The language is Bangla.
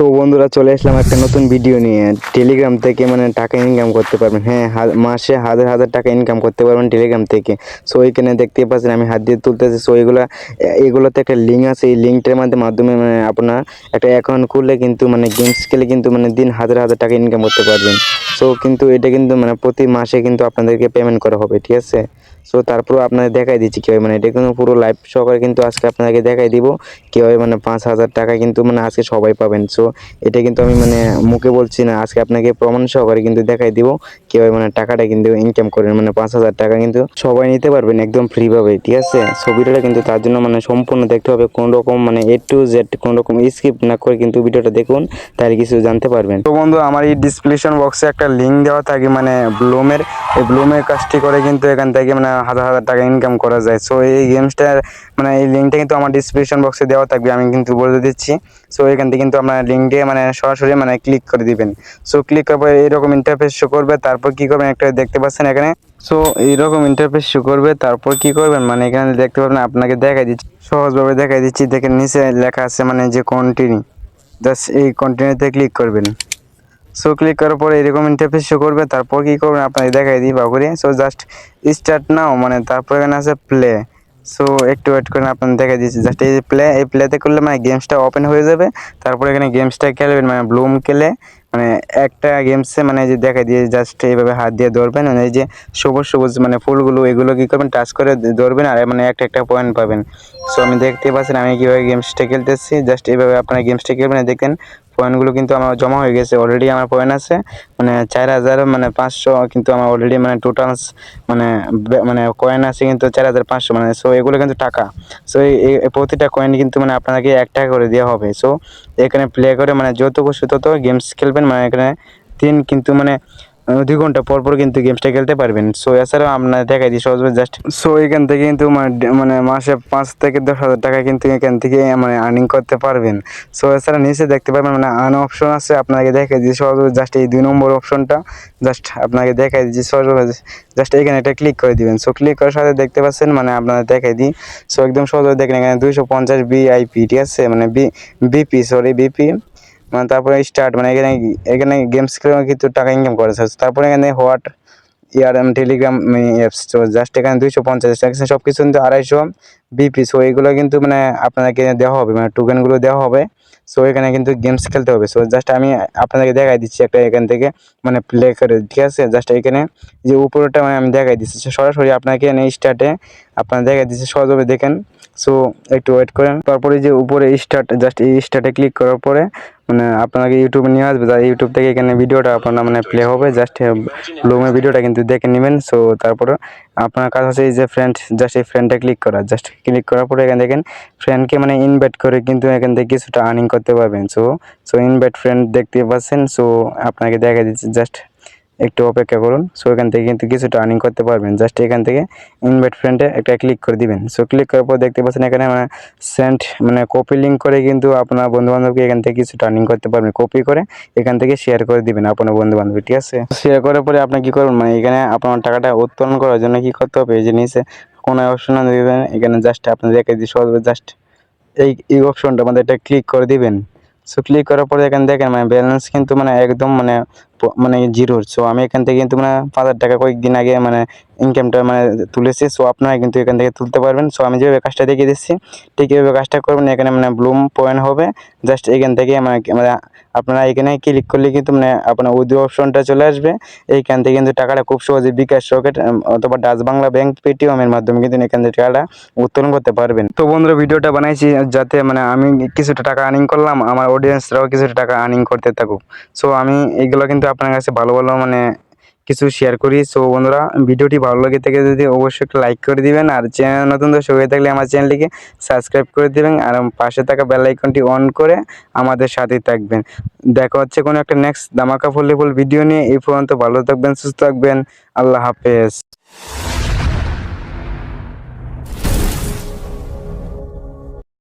তো বন্ধুরা চলে আসলাম একটা নতুন ভিডিও নিয়ে। টেলিগ্রাম থেকে টাকা ইনকাম করতে পারবেন। হ্যাঁ, মাসে হাজার হাজার টাকা ইনকাম করতে পারবেন টেলিগ্রাম থেকে। সো এখানে দেখতেই পাচ্ছেন আমি হাত দিয়ে তুলতেছি। সো এগুলোতে একটা লিঙ্ক আছে। এই লিঙ্কটার মাধ্যমে আপনার একটা অ্যাকাউন্ট খুললে কিন্তু গেমস খেলে কিন্তু দিন হাজার হাজার টাকা ইনকাম করতে পারবেন। সো কিন্তু এটা কিন্তু প্রতি মাসে কিন্তু আপনাদেরকে পেমেন্ট করা হবে, ঠিক আছে? সো তারপর আপনাদের দেখাই দিচ্ছি কীভাবে, এটা কিন্তু পুরো লাইভ সহকারে কিন্তু আজকে আপনাদেরকে দেখাই দিব কীভাবে 5,000 টাকা কিন্তু আজকে সবাই পাবেন। সো এটা কিন্তু আমি মুখে বলছি না, আজকে আপনাকে প্রমাণ সহকারে কিন্তু দেখাই দিব কীভাবে টাকাটা কিন্তু ইনকাম করেন। 5,000 টাকা কিন্তু সবাই নিতে পারবেন একদম ফ্রিভাবে, ঠিক আছে? সো ভিডিওটা কিন্তু তার জন্য সম্পূর্ণ দেখতে হবে, কোনো রকম A to Z কোনো রকম স্কিপ না করে কিন্তু ভিডিওটা দেখুন, তাহলে কিছু জানতে পারবেন। তো বন্ধু, আমার এই ডিসক্রিপশন বক্সে একটা লিঙ্ক দেওয়া থাকে ব্লুমের। এই ব্লুমের কাজটি করে কিন্তু এখান থেকে হাজার হাজার টাকা ইনকাম করা যায়। সো এই গেমসটার এই লিঙ্কটা কিন্তু আমার ডিসক্রিপশন বক্সে দেওয়া থাকবে, আমি কিন্তু বলে দিচ্ছি। সো এখান থেকে কিন্তু আপনার লিঙ্কে সরাসরি ক্লিক করে দিবেন। সো ক্লিক করার পরে এইরকম ইন্টারফেস শো করবে। তারপর কি করবেন, একটা দেখতে পাচ্ছেন এখানে। সো এইরকম ইন্টারফেস শো করবে। তারপর কি করবেন, এখানে দেখতে পাবেন, আপনাকে দেখাই দিচ্ছি, সহজভাবে দেখাই দিচ্ছি। দেখেন নিচে লেখা আছে যে কন্টিনিউ, জাস্ট এই কন্টিনিউতে ক্লিক করবেন। সো ক্লিক করার পরে এরকম ইন্টারফেস শো করবে। তারপর কি করবেন, আপনাকে দেখাই দিই বাবুরে। সো জাস্ট স্টার্ট নাও, তারপর এখানে আছে প্লে। সো একটু ওয়েট করেন, আপনার দেখাই দিচ্ছি। জাস্ট এই প্লেতে করলে গেমসটা ওপেন হয়ে যাবে। তারপর এখানে গেমসটা খেলবেন, ব্লুম খেলে একটা গেমসে যে দেখাই দিয়ে জাস্ট এইভাবে হাত দিয়ে ধরবেন, এই যে সবুজ সবুজ ফুলগুলো, এগুলো কি করবেন, টাচ করে ধরবেন আর একটা একটা পয়েন্ট পাবেন। সো আমি দেখতে পাচ্ছেন আমি কীভাবে গেমসটা খেলতেছি। জাস্ট এইভাবে আপনারা গেমসটা খেলবেন। দেখেন পয়েন্টগুলো কিন্তু আমার জমা হয়ে গেছে অলরেডি। আমার পয়েন্ট আছে 4,500 কিন্তু আমার অলরেডি টোটাল কয়েন আছে কিন্তু 4,500 সো এগুলো কিন্তু টাকা। সো এই প্রতিটা কয়েন কিন্তু আপনাকে 1 টাকা করে দেওয়া হবে। সো এখানে প্লে করে যত খুশি তত গেমস খেলবেন। এখানে কিন্তু 2 ঘন্টা পর পর কিন্তু গেমসটা খেলতে পারবেন। সো এছাড়াও আপনার দেখাই দিই সহজভাবে জাস্ট। সো এখান থেকে কিন্তু মাসে 5 থেকে 10,000 টাকা কিন্তু এখান থেকে আর্নিং করতে পারবেন। সো এছাড়া নিচে দেখতে পাবেন আর্ন অপশন আছে, আপনাকে দেখাই দিই সহজভাবে। জাস্ট এই 2 নম্বর অপশনটা জাস্ট আপনাকে দেখাই দিচ্ছি সহজভাবে। জাস্ট এখানে এটা ক্লিক করে দিবেন। সো ক্লিক করার সাথে দেখতে পাচ্ছেন আপনাদের দেখাই দিই। সো একদম সহজভাবে দেখেন এখানে 250 VIP, ঠিক আছে? BP, sorry BP. তারপরে স্টার্ট এখানে গেমস খেলে কিন্তু টাকা ইনকাম করা যাচ্ছে। তারপরে এখানে হোয়াট টেলিগ্রাম অ্যাপস। তো জাস্ট এখানে 250 টাকা, সব কিছু কিন্তু 250 বিপি। সো এগুলো কিন্তু আপনাদেরকে দেওয়া হবে, টোকেনগুলো দেওয়া হবে। সো এখানে কিন্তু গেমস খেলতে হবে। সো জাস্ট আমি আপনাদেরকে দেখাই দিচ্ছি একটা এখান থেকে প্লে করে, ঠিক আছে? জাস্ট এখানে যে উপরটা আমি দেখাই দিচ্ছি, সরাসরি আপনাকে স্টার্টে আপনার দেখাই দিচ্ছি সহজভাবে দেখেন। সো একটু ওয়েট করেন। তারপরে যে উপরে স্টার্ট, জাস্ট এই স্টার্টে ক্লিক করার পরে আপনাকে ইউটিউবে নিয়ে আসবে। ইউটিউব থেকে এখানে ভিডিওটা আপনার প্লে হবে। জাস্ট ব্লুমের ভিডিওটা কিন্তু দেখে নেবেন। সো তারপরে আপনার কাজ হচ্ছে এই যে ফ্রেন্ড, জাস্ট এই ফ্রেন্ডটা ক্লিক করা। জাস্ট ক্লিক করার পরে এখানে দেখেন ফ্রেন্ডকে ইনভাইট করে কিন্তু এখান থেকে কিছুটা আর্নিং করতে পারবেন। সো ইনভাইট ফ্রেন্ড দেখতে পাচ্ছেন। সো আপনাকে দেখা দিচ্ছি, জাস্ট একটু অপেক্ষা করুন। সো এখান থেকে কিন্তু কিছুটা আর্নিং করতে পারবেন। জাস্ট এখান থেকে ইনভাইট ফ্রেন্ডে একটা ক্লিক করে দিবেন। সো ক্লিক করার পর দেখতে পাচ্ছেন এখানে সেন্ড কপি লিঙ্ক করে কিন্তু আপনার বন্ধুবান্ধবকে এখান থেকে কিছুটা আর্নিং করতে পারবেন। কপি করে এখান থেকে শেয়ার করে দিবেন আপনার বন্ধুবান্ধব, ঠিক আছে? শেয়ার করার পরে আপনি কি করবেন, এখানে আপনার টাকাটা উত্তোলন করার জন্য কি করতে হবে, এই যে নিচে কোনো অপশন দিবেন, এখানে জাস্ট আপনি দেখে দিই সহজভাবে। জাস্ট এই অপশনটা এটা ক্লিক করে দিবেন। সো ক্লিক করার পরে এখানে দেখেন ব্যালেন্স কিন্তু একদম জিরো। সো আমি এখান থেকে কিন্তু 5,000 টাকা কয়েকদিন আগে ইনকামটা তুলেছি। সো আপনারা কিন্তু এখান থেকে তুলতে পারবেন। সো আমি যেভাবে কাজটা দেখিয়ে দিচ্ছি ঠিক এইভাবে কাজটা করবেন। এখানে ব্লুম পয়েন্ট হবে। জাস্ট এখান থেকে আপনারা এখানে ক্লিক করলে কিন্তু আপনার উইথড্র অপশনটা চলে আসবে। এইখান থেকে কিন্তু টাকাটা খুব সহজে বিকাশ, রকেট অথবা ডাচ বাংলা ব্যাংক, পেটিএম এর মাধ্যমে কিন্তু এখান থেকে টাকাটা উত্তোলন করতে পারবেন। তো বন্ধুরা, ভিডিওটা বানাইছি যাতে আমি কিছুটা টাকা আর্নিং করলাম, আমার অডিয়েন্সরাও কিছুটা টাকা আর্নিং করতে থাকুক। সো আমি এইগুলো কিন্তু আপনার কাছে ভালো ভালো কিছু শেয়ার করি। সো বন্ধুরা, ভিডিওটি ভালো লাগে থেকে যদি অবশ্যই একটা লাইক করে দিবেন, আর চ্যানেল নতুন দর্শক হয়ে থাকলে আমার চ্যানেলটিকে সাবস্ক্রাইব করে দিবেন, আর পাশে থাকা বেল আইকনটি অন করে আমাদের সাথেই থাকবেন। দেখা হচ্ছে কোনো একটা নেক্সট ধামাকা ফুল ভিডিও নিয়ে। এই পর্যন্ত ভালো থাকবেন, সুস্থ থাকবেন। আল্লাহ হাফেজ।